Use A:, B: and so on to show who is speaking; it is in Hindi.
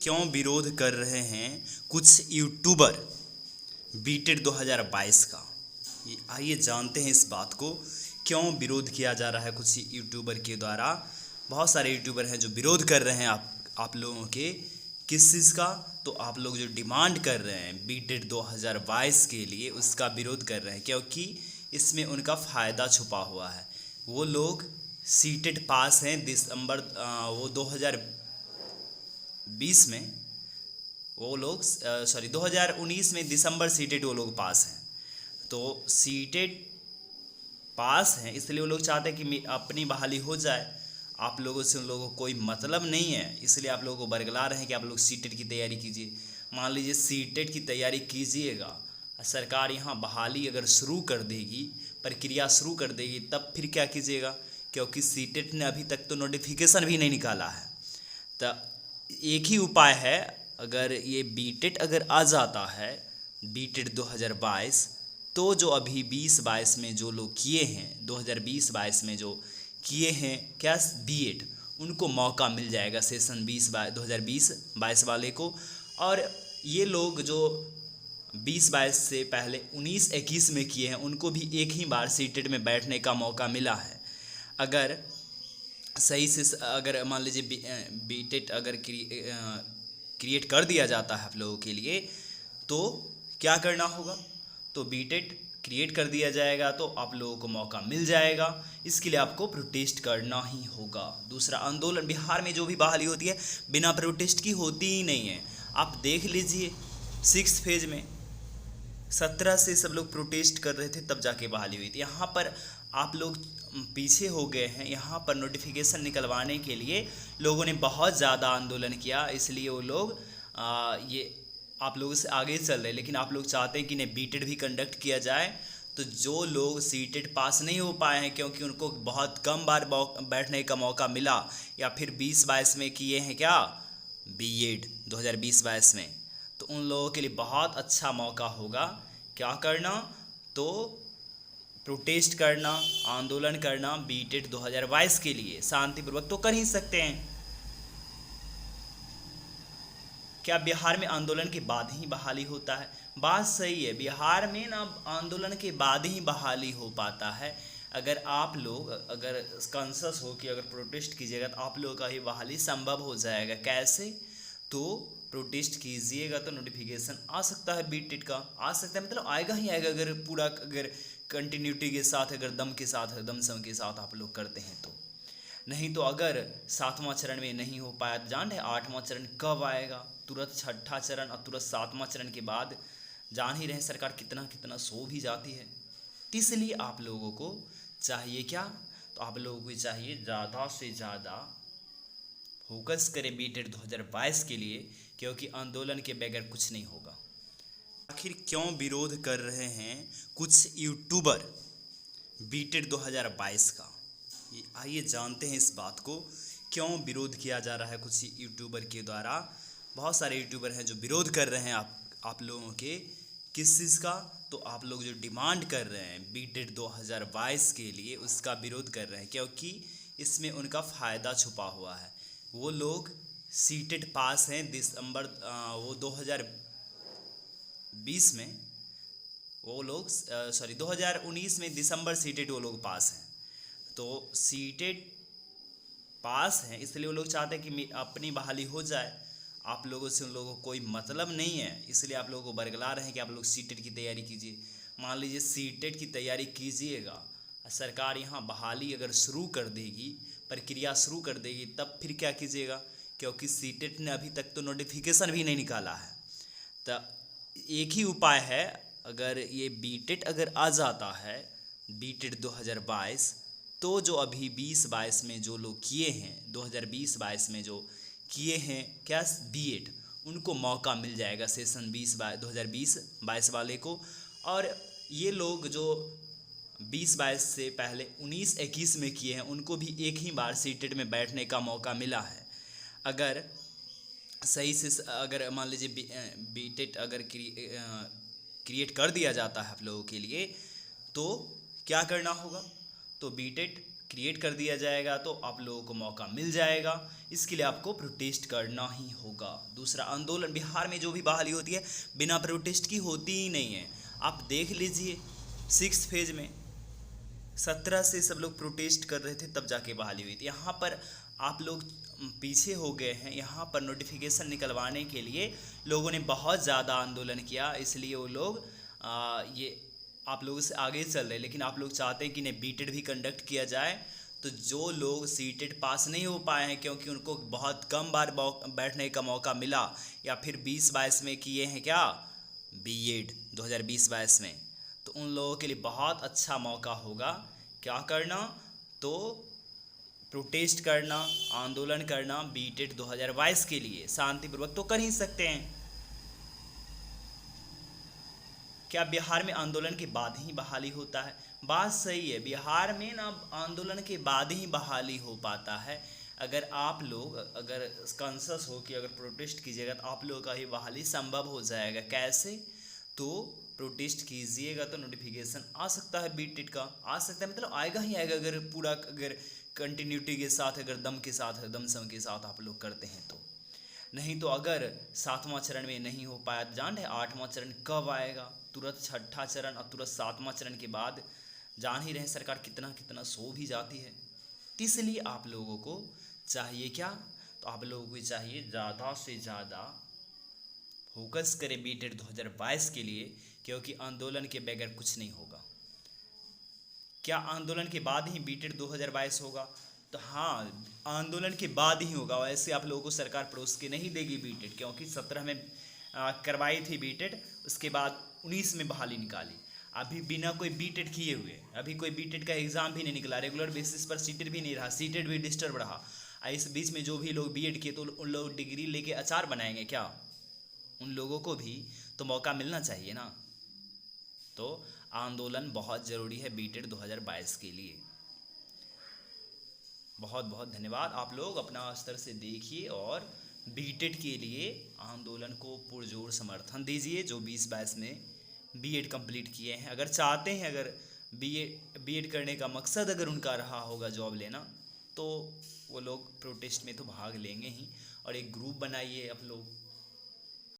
A: क्यों विरोध कर रहे हैं कुछ यूट्यूबर बीटेड 2022 का। आइए जानते हैं इस बात को, क्यों विरोध किया जा रहा है कुछ यूट्यूबर के द्वारा। बहुत सारे यूट्यूबर हैं जो विरोध कर रहे हैं आप लोगों के किस चीज़ का। तो आप लोग जो डिमांड कर रहे हैं बीटेड 2022 के लिए, उसका विरोध कर रहे हैं क्योंकि इसमें उनका फ़ायदा छुपा हुआ है। वो लोग सीटेड पास हैं दिसंबर वो 2020 में, वो लोग 2019 में दिसंबर सीटेड वो लोग पास हैं। तो सीटेड पास हैं इसलिए वो लोग चाहते हैं कि अपनी बहाली हो जाए। आप लोगों से उन लोगों को कोई मतलब नहीं है, इसलिए आप लोगों को बरगला रहे हैं कि आप लोग सीटेड की तैयारी कीजिए। मान लीजिए सीटेड की तैयारी कीजिएगा, सरकार यहाँ बहाली अगर शुरू कर देगी, प्रक्रिया शुरू कर देगी, तब फिर क्या कीजिएगा, क्योंकि सीटेड ने अभी तक तो नोटिफिकेशन भी नहीं निकाला है। तो एक ही उपाय है, अगर ये बीटेड अगर आ जाता है बीटेड 2022, तो जो अभी 20-22 में जो लोग किए हैं, 2020-22 में जो किए हैं क्या बीएड, उनको मौका मिल जाएगा सेशन 2020-22 वाले को। और ये लोग जो 20-22 से पहले 19-21 में किए हैं, उनको भी एक ही बार सीटेड में बैठने का मौका मिला है। अगर सही से अगर मान लीजिए बीटेड अगर क्रिएट कर दिया जाता है आप लोगों के लिए, तो क्या करना होगा, तो बीटेड क्रिएट कर दिया जाएगा तो आप लोगों को मौका मिल जाएगा। इसके लिए आपको प्रोटेस्ट करना ही होगा। दूसरा, आंदोलन बिहार में जो भी बहाली होती है बिना प्रोटेस्ट की होती ही नहीं है। आप देख लीजिए 6th फेज में 17 से सब लोग प्रोटेस्ट कर रहे थे, तब जाके बहाली हुई थी। यहाँ पर आप लोग पीछे हो गए हैं। यहाँ पर नोटिफिकेशन निकलवाने के लिए लोगों ने बहुत ज़्यादा आंदोलन किया, इसलिए वो लोग ये आप लोगों से आगे चल रहे हैं। लेकिन आप लोग चाहते हैं कि नहीं, बीटेड भी कंडक्ट किया जाए। तो जो लोग सीटेड पास नहीं हो पाए हैं क्योंकि उनको बहुत कम बार बैठने का मौका मिला, या फिर 20-22 में किए हैं क्या बीएड 2020-22 में, तो उन लोगों के लिए बहुत अच्छा मौका होगा क्या करना, तो प्रोटेस्ट करना, आंदोलन करना बीटेड 2022 के लिए। शांतिपूर्वक तो कर ही सकते हैं। क्या बिहार में आंदोलन के बाद ही बहाली होता है? बात सही है, बिहार में ना आंदोलन के बाद ही बहाली हो पाता है। अगर आप लोग अगर कॉन्शस हो कि अगर प्रोटेस्ट कीजिएगा तो आप लोगों का ही बहाली संभव हो जाएगा। कैसे? तो प्रोटेस्ट कीजिएगा तो नोटिफिकेशन आ सकता है, बीटेड का आ सकता है, मतलब आएगा ही आएगा। अगर पूरा अगर कंटिन्यूटी के साथ, अगर दम के साथ, दम सम के साथ आप लोग करते हैं तो। नहीं तो अगर 7वां चरण में नहीं हो पाया तो जान रहे 8वां चरण कब आएगा, तुरंत 6ठा चरण और तुरंत 7वां चरण के बाद जान ही रहे सरकार कितना कितना सो भी जाती है। तो इसलिए आप लोगों को चाहिए क्या, तो आप लोगों को चाहिए ज़्यादा से ज़्यादा फोकस करें बीटेड 2022 के लिए, क्योंकि आंदोलन के बगैर कुछ नहीं होगा। आखिर क्यों विरोध कर रहे हैं कुछ यूट्यूबर बीटेड 2022 का। आइए जानते हैं इस बात को, क्यों विरोध किया जा रहा है कुछ यूट्यूबर के द्वारा। बहुत सारे यूट्यूबर हैं जो विरोध कर रहे हैं आप लोगों के किस चीज़ का। तो आप लोग जो डिमांड कर रहे हैं बीटेड 2022 के लिए, उसका विरोध कर रहे हैं क्योंकि इसमें उनका फ़ायदा छुपा हुआ है। वो लोग सीटेड पास हैं दिसंबर वो 2020 में, वो लोग 2019 में दिसंबर सीटेड वो लोग पास हैं। तो सीटेड पास हैं इसलिए वो लोग चाहते हैं कि अपनी बहाली हो जाए। आप लोगों से उन लोगों को कोई मतलब नहीं है, इसलिए आप लोगों को बरगला रहे हैं कि आप लोग सीटेड की तैयारी कीजिए। मान लीजिए सीटेड की तैयारी कीजिएगा, सरकार यहाँ बहाली अगर शुरू कर देगी, प्रक्रिया शुरू कर देगी, तब फिर क्या कीजिएगा, क्योंकि सीटेड ने अभी तक तो नोटिफिकेशन भी नहीं निकाला है। तो एक ही उपाय है, अगर ये बीटेड अगर आ जाता है बीटेड 2022, तो जो अभी 20-22 में जो लोग किए हैं, 2020-22 में जो किए हैं क्या बीएड, उनको मौका मिल जाएगा सेशन 2020-22 वाले को। और ये लोग जो 20-22 से पहले 19-21 में किए हैं, उनको भी एक ही बार सीटेड में बैठने का मौका मिला है। अगर सही से अगर मान लीजिए बीटेड अगर क्रिएट कर दिया जाता है आप लोगों के लिए, तो क्या करना होगा, तो बीटेड क्रिएट कर दिया जाएगा तो आप लोगों को मौका मिल जाएगा। इसके लिए आपको प्रोटेस्ट करना ही होगा। दूसरा, आंदोलन बिहार में जो भी बहाली होती है बिना प्रोटेस्ट की होती ही नहीं है। आप देख लीजिए 6th फेज में 17 से सब लोग प्रोटेस्ट कर रहे थे तब जाके बहाली हुई थी। यहाँ पर आप लोग पीछे हो गए हैं। यहाँ पर नोटिफिकेशन निकलवाने के लिए लोगों ने बहुत ज़्यादा आंदोलन किया, इसलिए वो लोग ये आप लोगों से आगे चल रहे हैं। लेकिन आप लोग चाहते हैं कि नहीं बीटेड भी कंडक्ट किया जाए। तो जो लोग सीटेड पास नहीं हो पाए हैं क्योंकि उनको बहुत कम बार बैठने का मौका मिला, या फिर 2022 में किए हैं क्या बीएड 2020-22 में, तो उन लोगों के लिए बहुत अच्छा मौका होगा क्या करना, तो प्रोटेस्ट करना, आंदोलन करना बीटेड 2022 के लिए। शांतिपूर्वक तो कर ही सकते हैं। क्या बिहार में आंदोलन के बाद ही बहाली होता है? बात सही है, बिहार में ना आंदोलन के बाद ही बहाली हो पाता है। अगर आप लोग अगर कॉन्शस हो कि अगर प्रोटेस्ट कीजिएगा तो आप लोगों का ही बहाली संभव हो जाएगा। कैसे? तो प्रोटेस्ट कीजिएगा तो नोटिफिकेशन आ सकता है बीटेड का, आ सकता है मतलब आएगा ही आएगा, अगर पूरा अगर कंटिन्यूटी के साथ, अगर दम के साथ, दमसम के साथ आप लोग करते हैं तो। नहीं तो अगर 7वां चरण में नहीं हो पाया, जान है 8वां चरण कब आएगा? तुरंत 6ठा चरण और तुरंत 7वां चरण के बाद जान ही रहे सरकार कितना कितना सो भी जाती है। तो इसलिए आप लोगों को चाहिए क्या, तो आप लोगों को चाहिए ज़्यादा से ज़्यादा फोकस करें बीटेड 2022 के लिए, क्योंकि आंदोलन के बगैर कुछ नहीं होगा। क्या आंदोलन के बाद ही बीटेड 2022 होगा? तो हाँ, आंदोलन के बाद ही होगा। वैसे आप लोगों को सरकार परोस के नहीं देगी बीटेड, क्योंकि 17 में करवाई थी बीटेड, उसके बाद 19 में बहाली निकाली। अभी बिना कोई बीटेड किए हुए अभी कोई बीटेड का एग्ज़ाम भी नहीं निकला, रेगुलर बेसिस पर सीटेड भी नहीं रहा, सीटेड भी डिस्टर्ब रहा। इस बीच में जो भी लोग बीएड किए तो उन लोग डिग्री लेके अचार बनाएंगे क्या? उन लोगों को भी तो मौका मिलना चाहिए ना। तो आंदोलन बहुत ज़रूरी है बीटेड 2022 के लिए। बहुत बहुत धन्यवाद। आप लोग अपना स्तर से देखिए और बीटेड के लिए आंदोलन को पुरजोर समर्थन दीजिए, जो 2022 में बीएड कंप्लीट किए हैं। अगर चाहते हैं, अगर बीएड करने का मकसद अगर उनका रहा होगा जॉब लेना, तो वो लोग प्रोटेस्ट में तो भाग लेंगे ही। और एक ग्रुप बनाइए आप लोग,